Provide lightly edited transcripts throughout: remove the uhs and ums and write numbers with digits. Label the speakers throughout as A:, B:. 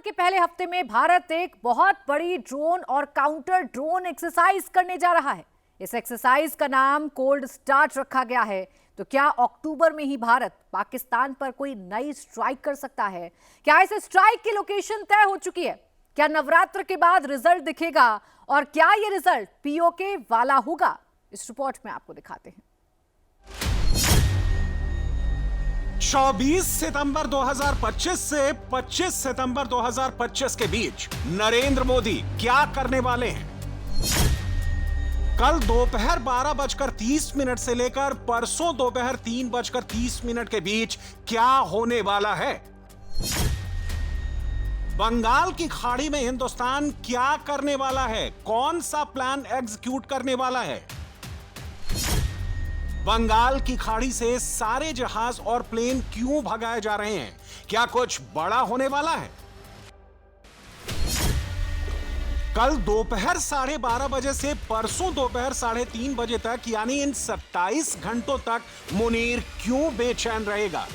A: के पहले हफ्ते में भारत एक बहुत बड़ी ड्रोन और काउंटर ड्रोन एक्सरसाइज करने जा रहा है। इस एक्सरसाइज का नाम कोल्ड स्टार्ट रखा गया है। तो क्या अक्टूबर में ही भारत पाकिस्तान पर कोई नई स्ट्राइक कर सकता है? क्या इस स्ट्राइक की लोकेशन तय हो चुकी है? क्या नवरात्र के बाद रिजल्ट दिखेगा और क्या ये रिजल्ट पीओके वाला होगा? इस रिपोर्ट में आपको दिखाते हैं।
B: 24 सितंबर 2025 से 25 सितंबर 2025 के बीच नरेंद्र मोदी क्या करने वाले हैं? कल दोपहर 12:30 से लेकर परसों दोपहर 3:30 के बीच क्या होने वाला है? बंगाल की खाड़ी में हिंदुस्तान क्या करने वाला है? कौन सा प्लान एग्जीक्यूट करने वाला है? बंगाल की खाड़ी से सारे जहाज और प्लेन क्यों भगाए जा रहे हैं? क्या कुछ बड़ा होने वाला है? कल दोपहर 12:30 बजे से परसों दोपहर 3:30 बजे तक यानी इन 27 घंटों तक मुनीर क्यों बेचैन रहेगा?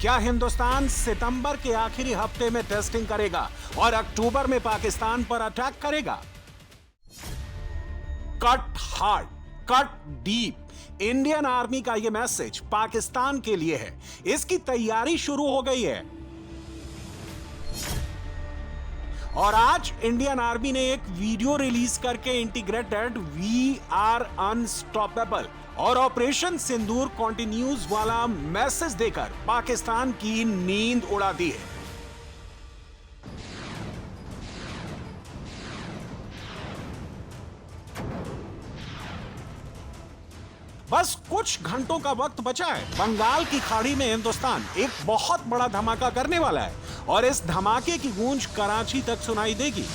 B: क्या हिंदुस्तान सितंबर के आखिरी हफ्ते में टेस्टिंग करेगा और अक्टूबर में पाकिस्तान पर अटैक करेगा? Cut hard, cut deep, Indian army का यह मैसेज पाकिस्तान के लिए है। इसकी तैयारी शुरू हो गई है और आज इंडियन आर्मी ने एक वीडियो रिलीज करके इंटीग्रेटेड वी आर अनस्टॉपेबल और ऑपरेशन सिंदूर कंटिन्यूज वाला मैसेज देकर पाकिस्तान की नींद उड़ा दी है। बस कुछ घंटों का वक्त बचा है। बंगाल की खाड़ी में हिंदुस्तान एक बहुत बड़ा धमाका करने वाला है और इस धमाके की गूंज कराची तक सुनाई देगी।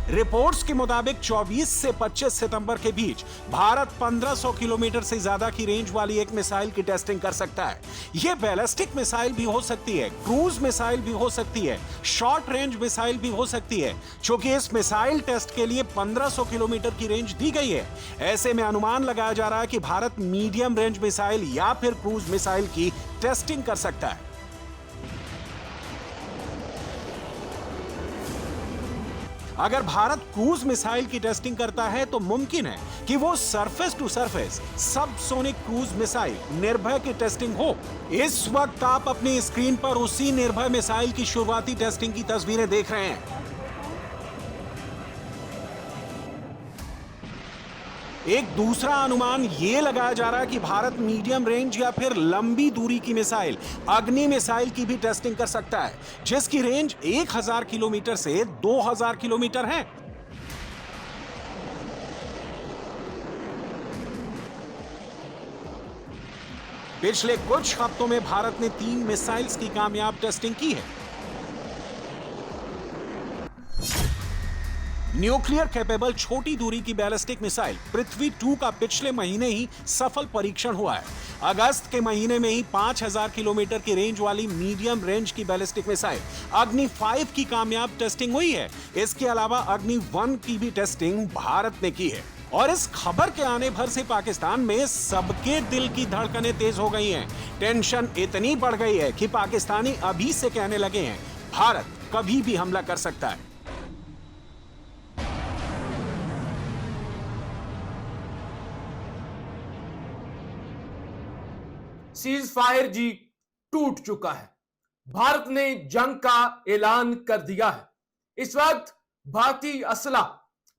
B: रिपोर्ट्स के मुताबिक 24 से 25 सितंबर के बीच भारत 1500 किलोमीटर से ज्यादा की रेंज वाली एक मिसाइल की टेस्टिंग कर सकता है। यह बैलिस्टिक मिसाइल भी हो सकती है, क्रूज मिसाइल भी हो सकती है, शॉर्ट रेंज मिसाइल भी हो सकती है। चूंकि इस मिसाइल टेस्ट के लिए 1500 किलोमीटर की रेंज दी गई है, ऐसे में अनुमान लगाया जा रहा है कि भारत मीडियम रेंज मिसाइल या फिर क्रूज मिसाइल की टेस्टिंग कर सकता है। अगर भारत क्रूज मिसाइल की टेस्टिंग करता है तो मुमकिन है कि वो surface to surface subsonic cruise missile Nirbhay की टेस्टिंग हो। इस वक्त आप अपनी स्क्रीन पर उसी निर्भय मिसाइल की शुरुआती टेस्टिंग की तस्वीरें देख रहे हैं। एक दूसरा अनुमान यह लगाया जा रहा है कि भारत मीडियम रेंज या फिर लंबी दूरी की मिसाइल अग्नि मिसाइल की भी टेस्टिंग कर सकता है, जिसकी रेंज 1000 किलोमीटर से 2000 किलोमीटर है। पिछले कुछ हफ्तों में भारत ने 3 मिसाइल्स की कामयाब टेस्टिंग की है। न्यूक्लियर कैपेबल छोटी दूरी की बैलिस्टिक मिसाइल पृथ्वी 2 का पिछले महीने ही सफल परीक्षण हुआ है। अगस्त के महीने में ही 5000 किलोमीटर की रेंज वाली मीडियम रेंज की बैलिस्टिक मिसाइल अग्नि 5 की कामयाब टेस्टिंग हुई है। इसके अलावा अग्नि 1 की भी टेस्टिंग भारत ने की है। और इस खबर के आने भर से पाकिस्तान में सबके दिल की धड़कनें तेज हो गई हैं। टेंशन इतनी बढ़ गई है कि पाकिस्तानी अभी से कहने लगे हैं भारत कभी भी हमला कर सकता है।
C: सीज फायर जी टूट चुका है। भारत ने जंग का ऐलान कर दिया है। इस वक्त भारतीय असला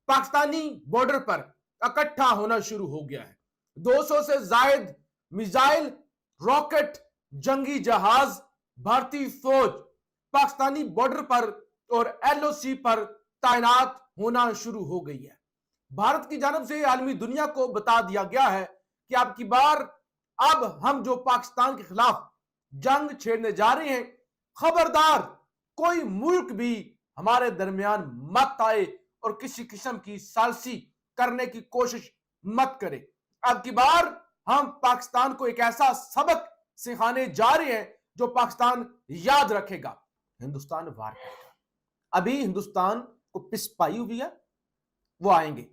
C: पाकिस्तानी बॉर्डर पर इकट्ठा होना शुरू हो गया है। 200 से जायद मिसाइल, रॉकेट, जंगी जहाज, भारतीय फौज पाकिस्तानी बॉर्डर पर और एलओसी पर तैनात होना शुरू हो गई है। भारत की जानब से आलमी दुनिया को बता दिया गया है कि अब की बार अब हम जो पाकिस्तान के खिलाफ जंग छेड़ने जा रहे हैं, खबरदार कोई मुल्क भी हमारे दरमियान मत आए और किसी किस्म की सालसी करने की कोशिश मत करे। अब की बार हम पाकिस्तान को एक ऐसा सबक सिखाने जा रहे हैं जो पाकिस्तान याद रखेगा। हिंदुस्तान वार करेगा। अभी हिंदुस्तान को पिस पाई हुई है, वो आएंगे।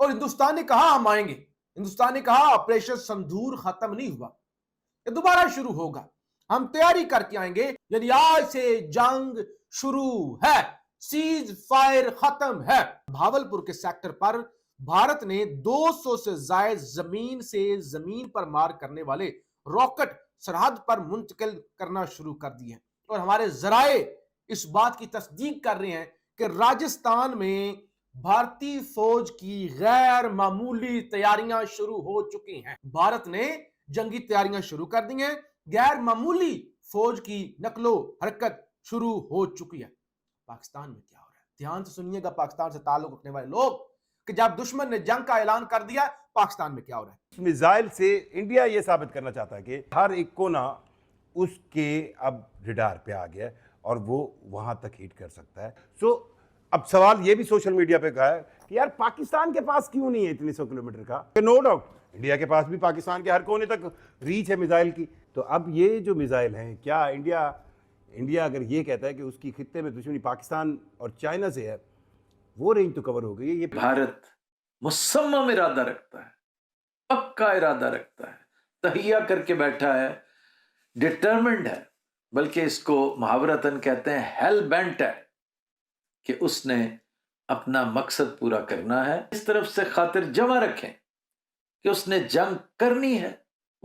C: और हिंदुस्तान ने कहा हम आएंगे। हिंदुस्तान ने कहा ऑपरेशन सिंदूर खत्म नहीं हुआ, ये दोबारा शुरू होगा, हम तैयारी करके आएंगे। यानी आज से जंग शुरू है, सीज फायर खत्म है। भावलपुर के सेक्टर पर भारत ने 200 से ज्यादा जमीन से जमीन पर मार करने वाले रॉकेट सरहद पर मुंतकिल करना शुरू कर दिए हैं। और हमारे जराए इस बात की तस्दीक कर रहे हैं कि राजस्थान में भारतीय फौज की गैर मामूली तैयारियां शुरू हो चुकी हैं। भारत ने जंगी तैयारियां शुरू कर दी हैं, गैर मामूली फौज की नकलो हरकत शुरू हो चुकी है। पाकिस्तान में क्या हो रहा है, ध्यान से सुनिएगा पाकिस्तान से ताल्लुक रखने वाले लोग, कि जब दुश्मन ने जंग का ऐलान कर दिया, पाकिस्तान में क्या हो रहा है।
D: इस मिसाइल से इंडिया ये साबित करना चाहता है कि हर एक कोना उसके अब रडार पे आ गया है और वो वहां तक हिट कर सकता है। सो अब सवाल ये भी सोशल मीडिया पे कहा है कि यार पाकिस्तान के पास क्यों नहीं है इतने 100 किलोमीटर का। नो डाउट इंडिया के पास भी पाकिस्तान के हर कोने तक रीच है मिसाइल की। तो अब ये जो मिसाइल हैं, क्या इंडिया अगर ये कहता है कि उसकी खित्ते में दुश्मनी पाकिस्तान और चाइना से है, वो रेंज तो कवर हो गई है। ये
E: भारत मुसम्मम इरादा रखता है, पक्का इरादा रखता है, तहिया करके बैठा है, डिटरमिन्ड है, बल्कि इसको मुहावरतन कहते हैं हेल बेंट है कि उसने अपना मकसद पूरा करना है। इस तरफ से खातिर जमा रखें कि उसने जंग करनी है,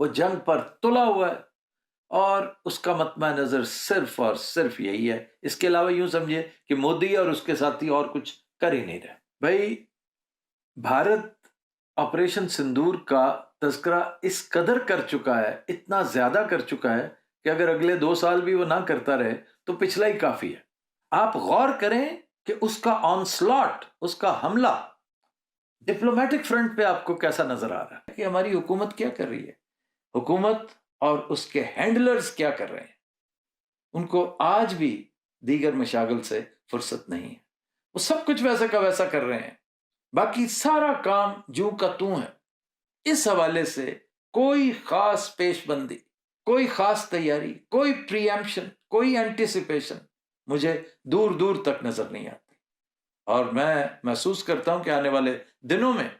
E: वो जंग पर तुला हुआ है और उसका मतमा नजर सिर्फ और सिर्फ यही है। इसके अलावा यूं समझिए कि मोदी और उसके साथी और कुछ कर ही नहीं रहे। भाई, भारत ऑपरेशन सिंदूर का तज़किरा इस कदर कर चुका है, इतना ज्यादा कर चुका है कि अगर अगले 2 साल भी वो ना करता रहे तो पिछला ही काफी है। आप गौर करें कि उसका ऑनस्लॉट, उसका हमला डिप्लोमेटिक फ्रंट पे आपको कैसा नजर आ रहा है कि हमारी हुकूमत क्या कर रही है, हुकूमत और उसके हैंडलर्स क्या कर रहे हैं। उनको आज भी दीगर मशागल से फुर्सत नहीं है, वो सब कुछ वैसा का वैसा कर रहे हैं, बाकी सारा काम जूं का तूं है। इस हवाले से कोई खास पेशबंदी, कोई खास तैयारी, कोई प्रीएम्पशन, कोई एंटिसिपेशन मुझे दूर दूर तक नजर नहीं आती। और मैं महसूस करता हूं कि आने वाले दिनों में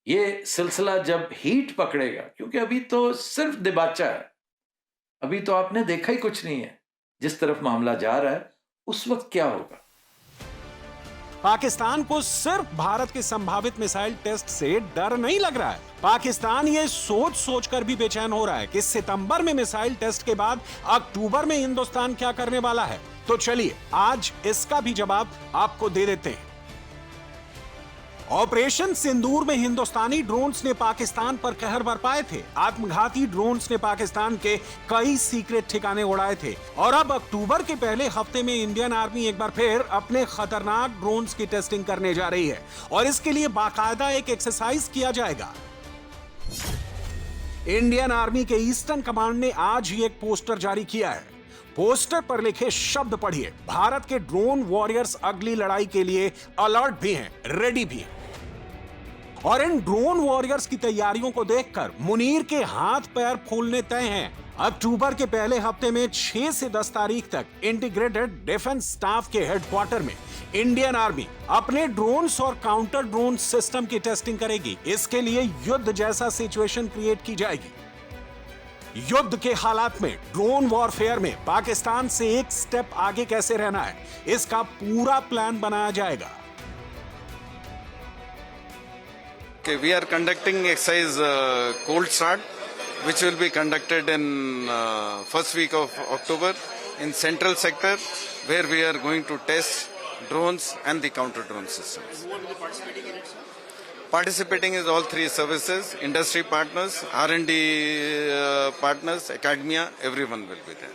E: ये सिलसिला जब हीट पकड़ेगा, क्योंकि अभी तो सिर्फ दिबाचा है, अभी तो आपने देखा ही कुछ नहीं है, जिस तरफ मामला जा रहा है उस वक्त क्या होगा।
B: पाकिस्तान को सिर्फ भारत के संभावित मिसाइल टेस्ट से डर नहीं लग रहा है। पाकिस्तान ये सोच सोच कर भी बेचैन हो रहा है कि सितंबर में मिसाइल टेस्ट के बाद अक्टूबर में हिंदुस्तान क्या करने वाला है। तो चलिए आज इसका भी जवाब आपको दे देते हैं। ऑपरेशन सिंदूर में हिंदुस्तानी ड्रोन्स ने पाकिस्तान पर कहर बरपाए थे। आत्मघाती ड्रोन्स ने पाकिस्तान के कई सीक्रेट ठिकाने उड़ाए थे और अब अक्टूबर के पहले हफ्ते में इंडियन आर्मी एक बार फिर अपने खतरनाक ड्रोन्स की टेस्टिंग करने जा रही है और इसके लिए बाकायदा एक एक्सरसाइज किया जाएगा। इंडियन आर्मी के ईस्टर्न कमांड ने आज ही एक पोस्टर जारी किया है। पोस्टर पर लिखे शब्द पढ़िए, भारत के ड्रोन वॉरियर्स अगली लड़ाई के लिए अलर्ट भी हैं, रेडी भी हैं। और इन ड्रोन वॉरियर्स की तैयारियों को देखकर मुनीर के हाथ पैर फूलने तय हैं। अक्टूबर के पहले हफ्ते में 6 से 10 तारीख तक इंटीग्रेटेड डिफेंस स्टाफ के हेडक्वार्टर में इंडियन आर्मी अपने ड्रोन्स और काउंटर ड्रोन सिस्टम की टेस्टिंग करेगी। इसके लिए युद्ध जैसा सिचुएशन क्रिएट की जाएगी। युद्ध के हालात में, ड्रोन वॉरफेयर में पाकिस्तान से एक स्टेप आगे कैसे रहना है, इसका पूरा प्लान बनाया जाएगा।
F: Okay, we are conducting exercise cold start, which will be conducted in first week of October in central sector, where we are going to test drones and the counter drone systems. Participating is all 3 services, industry partners, R&D partners, academia, everyone will be there.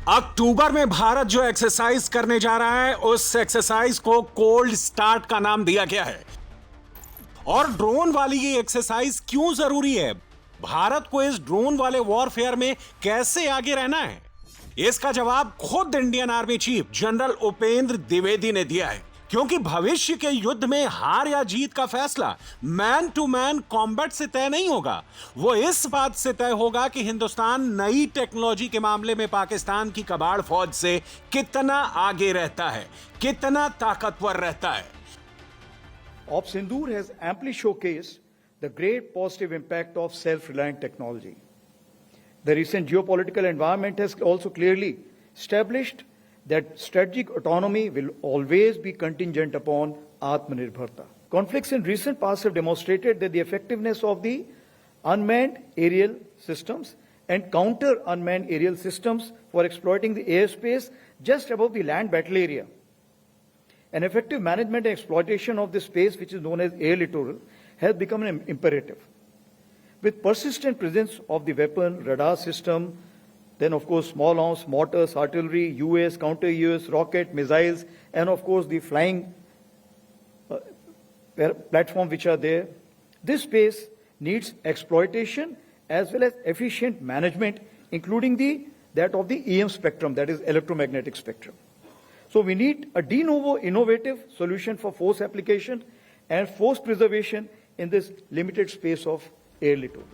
B: अक्टूबर में भारत जो exercise करने जा रहा है, उस exercise को cold start का नाम दिया गया है। और ड्रोन वाली ये एक्सरसाइज क्यों जरूरी है, भारत को इस ड्रोन वाले वॉरफेयर में कैसे आगे रहना है, इसका जवाब खुद Indian army chief general Upendra Dwivedi ने दिया है। क्योंकि भविष्य के युद्ध में हार या जीत का फैसला मैन टू मैन कॉम्बैट से तय नहीं होगा, वो इस बात से तय होगा कि हिंदुस्तान नई टेक्नोलॉजी के मामले में पाकिस्तान की कबाड़ फौज से कितना आगे रहता है, कितना ताकतवर रहता है।
G: Ops Sindoor has amply showcased the great positive impact of self-reliant technology. The recent geopolitical environment has also clearly established that strategic autonomy will always be contingent upon Atmanirbharta. Conflicts in recent past have demonstrated that the effectiveness of the unmanned aerial systems and counter-unmanned aerial systems for exploiting the airspace just above the land battle area. An effective management and exploitation of this space, which is known as air littoral, has become an imperative. With persistent presence of the weapon, radar system, then of course small arms, mortars, artillery, US, counter-US, rocket, missiles, and of course the flying platforms which are there, this space needs exploitation as well as efficient management, including that of the EM spectrum, that is electromagnetic spectrum. So we need a de novo innovative solution for force application and force preservation in this limited space of air littoral.